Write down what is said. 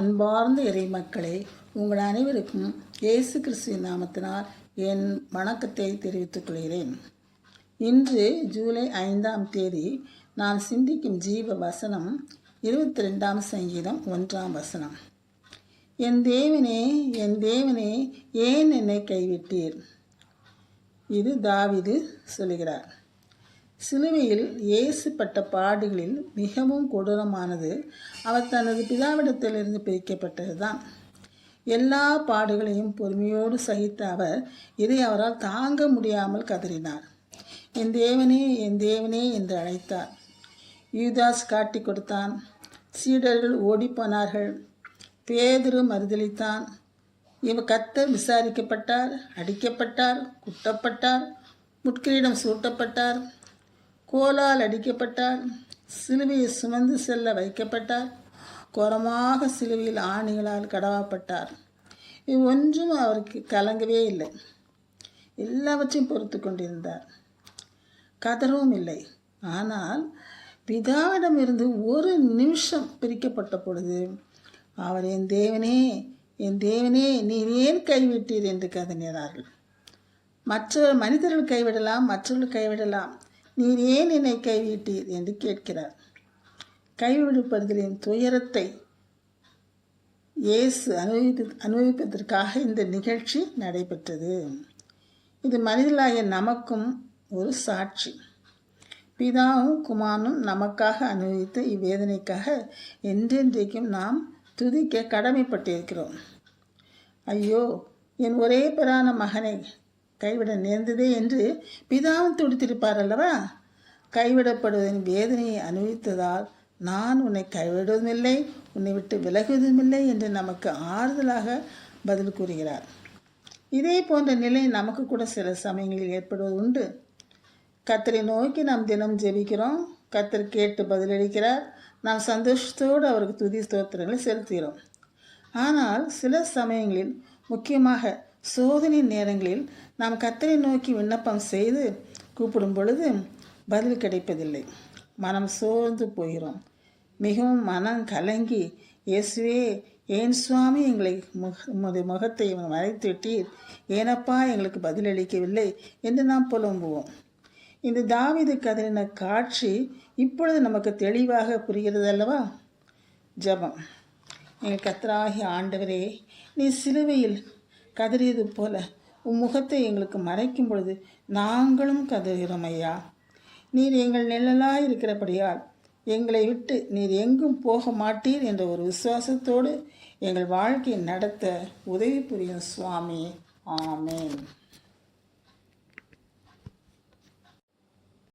அன்பார்ந்த இறை மக்களே, உங்கள் அனைவருக்கும் இயேசு கிறிஸ்துவின் நாமத்தினால் என் வணக்கத்தை தெரிவித்துக் கொள்கிறேன். இன்று ஜூலை 5ஆம் தேதி நான் சிந்திக்கும் ஜீவ வசனம் 22ஆம் சங்கீதம் 1ஆம் வசனம். என் தேவனே, என் தேவனே, ஏன் என்னை கைவிட்டீர்? இது தாவீது சொல்லுகிறார். சிலுவையில் இயேசு பட்ட பாடுகளில் மிகவும் கொடூரமானது அவர் தனது பிதாவிடத்திலிருந்து பிரிக்கப்பட்டது தான். எல்லா பாடுகளையும் பொறுமையோடு சகித்த அவர் இதை அவரால் தாங்க முடியாமல் கதறினார். என் தேவனே, என் தேவனே என்று அழைத்தார். யூதாஸ் காட்டி கொடுத்தான். சீடர்கள் ஓடிப்போனார்கள். பேதுரு மறுதளித்தான். கர்த்தர் விசாரிக்கப்பட்டார், அடிக்கப்பட்டார், குட்டப்பட்டார், முட்கிரீடம் சூட்டப்பட்டார், கோலால் அடிக்கப்பட்டார், சிலுவையை சுமந்து செல்ல வைக்கப்பட்டார், கோரமாக சிலுவையில் ஆணிகளால் கடவாப்பட்டார். இது ஒன்றும் அவருக்கு கலங்கவே இல்லை. எல்லாவற்றையும் பொறுத்து கொண்டிருந்தார். கதறவும் இல்லை. ஆனால் பிதாவிடமிருந்து ஒரு நிமிஷம் பிரிக்கப்பட்ட பொழுது அவர் என் தேவனே, என் தேவனே, நீர் ஏன் கைவிட்டீர் என்று கதறினார்கள். மனிதர்கள் கைவிடலாம், மற்றவர்கள் கைவிடலாம், நீர் ஏன் என்னை கைவிட்டீர் என்று கேட்கிறார். கைவிடுபடுதலின் துயரத்தை இயேசு அனுபவிப்பதற்காக இந்த நிகழ்ச்சி நடைபெற்றது. இது மனிதர்களாகிய நமக்கும் ஒரு சாட்சி. பிதாவும் குமாரனும் நமக்காக அனுபவித்த இவ்வேதனைக்காக என்றென்றைக்கும் நாம் துதிக்க கடமைப்பட்டிருக்கிறோம். ஐயோ, என் ஒரே பெறான மகனை கைவிட நேர்ந்ததே என்று பிதாவும் துடித்திருப்பார் அல்லவா? கைவிடப்படுவதின் வேதனையை அனுபவித்ததால் நான் உன்னை கைவிடுவதுமில்லை, உன்னை விட்டு விலகுவதுமில்லை என்று நமக்கு ஆறுதலாக பதில் கூறுகிறார். இதே போன்ற நிலை நமக்கு கூட சில சமயங்களில் ஏற்படுவது உண்டு. கர்த்தரை நோக்கி நாம் தினம் ஜெபிக்கிறோம். கர்த்தர் கேட்டு பதிலளிக்கிறார். நாம் சந்தோஷத்தோடு அவருக்கு துதி ஸ்தோத்திரங்களை செலுத்துகிறோம். ஆனால் சில சமயங்களில், முக்கியமாக சோதனை நேரங்களில் நாம் கர்த்தரை நோக்கி விண்ணப்பம் செய்து கூப்பிடும் பொழுது பதில் கிடைப்பதில்லை. மனம் சோர்ந்து போகிறோம். மிகவும் மனம் கலங்கி, இயேசுவே, ஏன் சுவாமி எங்களை முகத்தை மறைத்து விட்டீர், ஏனப்பா எங்களுக்கு பதிலளிக்கவில்லை என்று நாம் புலம்புவோம். இந்த தாவீது கதறின காட்சி இப்பொழுது நமக்கு தெளிவாக புரிகிறது அல்லவா? ஜெபம். எங்கள் கர்த்தராகிய ஆண்டவரே, நீ சிலுவையில் கதறியது போல முகத்தை எங்களுக்கு மறைக்கும் பொழுது நாங்களும் கதறுகிறோம் ஐயா. நீர் எங்கள் நிழலாய் இருக்கிறபடியால் எங்களை விட்டு நீர் எங்கும் போக மாட்டீர் என்ற ஒரு விசுவாசத்தோடு எங்கள் வாழ்க்கையை நடத்த உதவி புரியும் சுவாமி. ஆமேன்.